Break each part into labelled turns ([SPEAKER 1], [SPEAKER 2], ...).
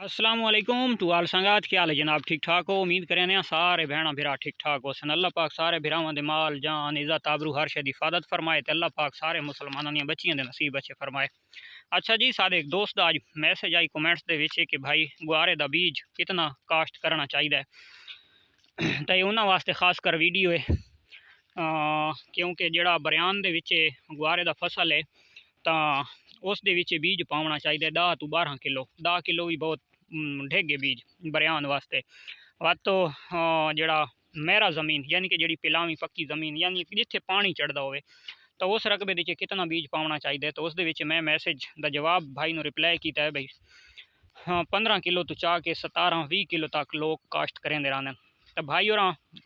[SPEAKER 1] अस्सलामुअलैकुम टू आल संगात। क्या हाल है जनाब? ठीक ठाक हो? उम्मीद करें सारे भैन भरा ठीक ठाक हो सन। अल्लाह पाक सारे भरावां दे माल जान इज़्ज़त आबरू हर शे दी हिफाजत फरमाए ते अल्लाह पाक सारे मुसलमानां दियां बच्चियां दे नसीब अच्छे फरमाए। अच्छा जी, साढ़े एक दोस्त दा अज मैसेज आई कमेंट्स दे विच कि भाई गुआरे दा बीज कितना काश्त करना चाहिए तो उन्होंने वास्ते खास कर वीडियो है क्योंकि जड़ा बरयान दे विच गुआरे दा फसल है तो उस दे विच बीज पावना चाहिए 10 तो 12 किलो। 10 किलो भी बहुत ढेगे बीज बरयान वास्ते। वत तो जड़ा मेरा ज़मीन यानी कि जी पिलावी पक्की ज़मीन यानी जिथे पानी चढ़ता हो तो उस रकबे के कितना बीज पावना चाहिए तो उस मैं मैसेज का जवाब भाई ने रिप्लाई किया है भाई 15 किलो तो चाह के 17-20 किलो तक लोग काश्त करेंदे रहंदे। तो भाई और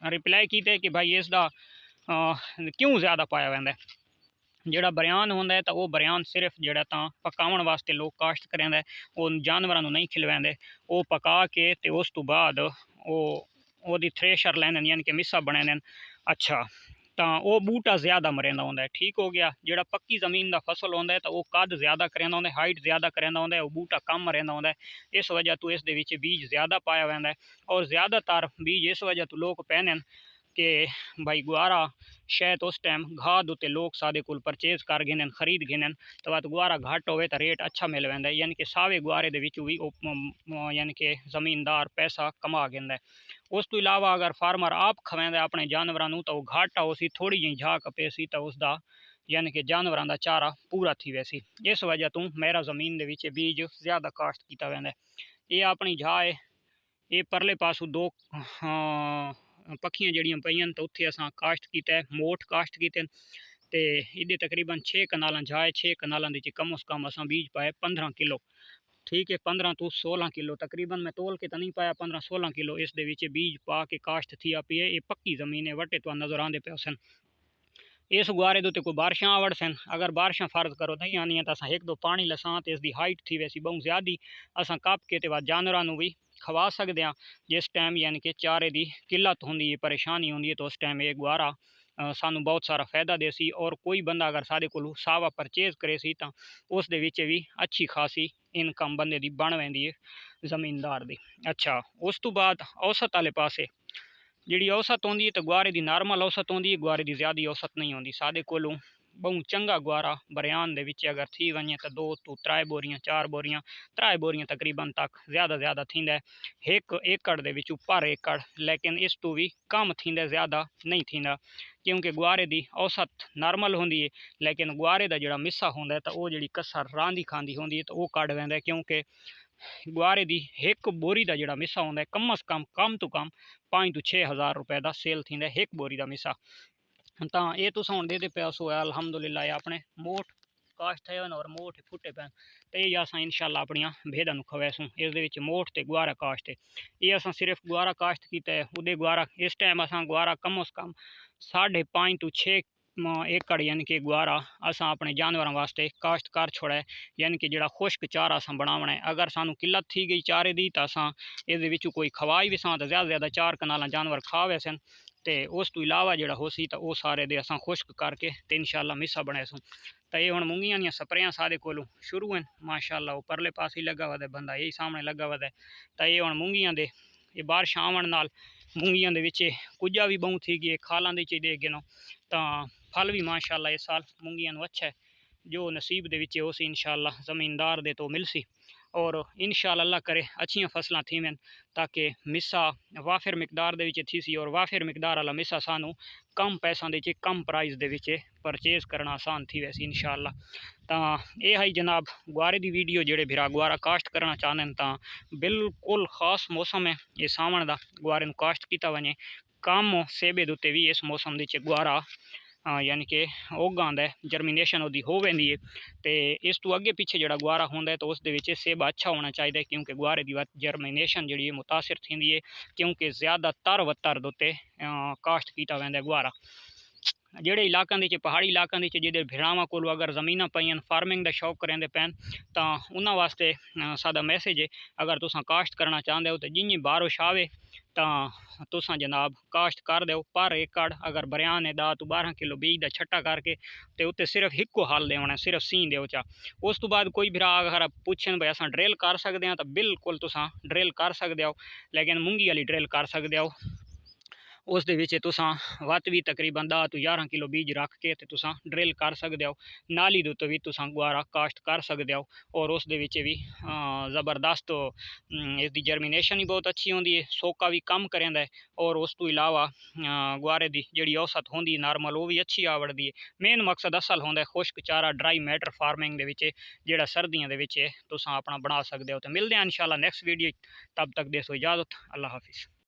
[SPEAKER 1] रिप्लाई किया कि भाई इसका क्यों ज़्यादा पाया वैंदा है। जोड़ा बरयान होंदा है तो वह बरयान सिर्फ जोड़ा पकावन वास्ते लोग काश्त करेंदे, वो जानवरों नहीं खिलवाते। वो पका के ते उस तो बाद वो थ्रेशर लैंदे यानी कि मिस्सा बनाते। अच्छा तो वो बूटा ज़्यादा मरेंदा होंदा है। ठीक हो गया। जोड़ा पक्की ज़मीन का फसल होंदा है तो वह कद ज़्यादा करेंदा होंदा है, हाइट ज़्यादा करेंदा होंदा है, वो बूटा कम मरेंदा होंदा है। इस वजह तो इस दे विच बीज ज़्यादा पाया वैंदा है। और ज़्यादातर बीज इस वजह तो लोग पैने कि भाई गुआरा शायद उस टाइम घाद उत्ते लोग सादे कोल परचेज कर गिने खरीद गिने तो बात गुआरा घट हो तो रेट अच्छा मिल वैंदा है। यानी कि सावे गुआरे दे विच भी यानी कि ज़मीनदार पैसा कमा गिंदा है। उस तो इलावा अगर फार्मर आप खवेंदा अपने जानवरों तो घाटा हो सी, थोड़ी जी झाक पेसी तो उसका यानी कि जानवरों का चारा पूरा थी वैसी। इस वजह तो मेरा ज़मीन दे विच बीज ज़्यादा काश्त किया वैंदा है। ये अपनी जा है, ये परले पासों दो पक्खियां जड़ियां पईयां तो उत्थे असां काश्त किया है, मोठ काश्त किते ते इदे तकरीबन 6 कनालां जाए। 6 कनालां दे कम उस कम असां बीज पाए 15 किलो। ठीक है, 15 तो 16 किलो तकरीबन मैं तोल के तो नहीं पाया, 15-16 किलो इस दे विच बीज पा के काश्त थी पी है। ये पक्की ज़मीन है, वटे तो नज़र आते पे सन। इस गुआरे दे कोई बारिशां आवड़ सन, अगर बारिशां फर्ज करो नहीं आनियां तो असां एक दो पानी लसां तो इसकी हाइट थी वैसी बहुत ज़्यादा असां कप के तो जानवरों भी खवा सकते हैं। जिस टाइम यानी कि चारे की किल्लत होंगी है, परेशानी होंगी है तो उस टाइम ये गुआरा सानू बहुत सारा फायदा देसी। और कोई बंदा अगर साढ़े को सावा परचेज करे सी तो उस दे विच भी अच्छी खासी इनकम बंदे दी बन वैंदी है ज़मीनदार दी। अच्छा, उस तो बाद औसत वाले पासे जी औसत होंगी है तो गुआरे की नॉर्मल औसत होंगी है, गुआरे की ज़्यादा औसत नहीं होंगी। साढ़े कोलों बहुत चंगा गुआरा बरयान दे विच अगर थी वने तो 2 तो 3 बोरियां 4 बोरियां 3 बोरियां तकरीबन तक ज़्यादा थींदा है 1 एकड़ दे विच पर एकड़। लेकिन इस तो भी कम थींदा, ज़्यादा नहीं थींदा क्योंकि गुआरे की औसत नॉर्मल होंगी है। लेकिन गुआरे का जोड़ा मिस्सा होंदा है तो वो जी कसर रांदी खांदी होंदी है तो वह कढ़ वैंदा है क्योंकि गुआरे की एक बोरी का जोड़ा मिस्सा होंदा है कम तो कम 5 तो 6 हज़ार रुपए का सेल थींदा है एक बोरी का मिस्सा। तो ये तुस हुण दे पे सो अलहमदुलिल्लाह ये अपने मोठ काश्त है और मोठ फुटे पैन तो ये अस इंशाल्लाह अपनिया भेदा खवैसूँ। इस मोठ ते गुआरा काश्त है। ये अस सिर्फ गुआरा काश्त किया है। उदे गुआरा इस टाइम अस गुआरा कम उस कम 5.5 तो 6 एकड़ यानी कि गुआरा असा अपने जानवरों वास्ते काश्त कर छोड़ा है। यानी कि जोड़ा खुश्क चारा अस बनावना है। अगर सानू किल्लत थी गई चारे की तो असा इस कोई खवाई भी सां तो ज़्यादा 4 कनाल जानवर खा वैसन तो उस तो इलावा जोड़ा हो सी तो वह सारे दे अस खुश्क करके तो इंशाल्लाह मिस्सा बनाएसूँ। तो ये हुण मूंगियां दी स्प्रेयां सारे कोलों शुरू हैं माशाल्लाह। वो परले पास ही लगा वदा बंदा यही सामने लगा वदा है। तो ये हुण मूंगियां दे ये बारिश आवन नाल मूंगियां दे विच कुजा भी बहुत थी गई, खालां दे दे गिनो तो फल भी माशाल्लाह इस साल मूंगियां नूं अच्छा है। जो नसीब दे विच हो सी इंशाल्लाह ज़मीनदार दे तो मिलसी और इंशाल्लाह अल्लाह करे अच्छी फसलां थीवन ताकि मिस्सा वाफिर मिकदार दे विच थी सी। और वाफिर मिकदार वाला मिस्सा सानू कम पैसों के कम प्राइस दे विच परचेज करना आसान थी वैसी इंशाल्लाह। तो ये है जनाब गुआरे की वीडियो। जेड़े भिरा गुआरा काश्त करना चाहते तो बिल्कुल खास मौसम है ये सावन का, गुआरे नूं काश्त किया वने। कम सेबे दे उत्ते भी इस मौसम के गुआरा यानी कि उग आंदा है, जर्मीनेशन उसकी हो वैंदी है। तो इस तो अगे पिछे जो गुआरा होंदा है तो उस सेब अच्छा होना चाहिए क्योंकि गुआरे की जर्मीनेशन जी मुतासिर थी है क्योंकि ज़्यादातर वत्तर उत्ते काश्त किया वैंदा गुआरा। ਜਿਹੜੇ ਇਲਾਕਿਆਂ ਦੇ ਵਿੱਚ ਪਹਾੜੀ ਇਲਾਕਿਆਂ ਦੇ ਵਿੱਚ ਜਿਹਦੇ ਭਰਾਵਾਂ ਕੋਲ ਅਗਰ ਜ਼ਮੀਨਾਂ ਪਈਆਂ ਫਾਰਮਿੰਗ ਦਾ ਸ਼ੌਕ ਕਰਿੰਦੇ ਪੈਣ ਤਾਂ ਉਹਨਾਂ ਵਾਸਤੇ ਸਾਡਾ ਮੈਸੇਜ ਹੈ, अगर तुसां काश्त करना चाहते हो तो जिन्नी बारिश आवे तो तुसां जनाब काश्त कर दो। पर एकड़ अगर बरियान है 10 तो 12 किलो बीज का छट्टा करके तो उत्ते सिर्फ हिक्को हल देना, सिर्फ सी दो चा। उस तो बाद कोई भरा अगर पूछन भाई असां ड्रिल कर सकते हैं तो बिल्कुल तुसां ड्रिल कर सकते हो, लेकिन मूंगी वाली ड्रिल कर सकते हो। उस दे विच तुसां वत भी तकरीबन 10 तो 11 किलो बीज रख के ते तुसां ड्रिल कर सकते हो। नाली दे उत्ते भी तुसां गुआरा काश्त कर सकते हो और उस दे विच भी ज़बरदस्त इसकी जर्मीनेशन ही बहुत अच्छी होंदी है, सोका भी कम करेंदा है और उस तो इलावा गुआरे की जिहड़ी औसत होंदी नॉर्मल वो भी अच्छी आवड़दी है। मेन मकसद असल होंदा है खुश्क चारा ड्राई मैटर फार्मिंग दे विच जिहड़ा सर्दियां दे विच तुसां अपना बना सकते हो। तो मिलदे हैं इंशाल्लाह नेक्स्ट वीडियो, तब तक दे सो इजाज़त, अल्लाह हाफिज़।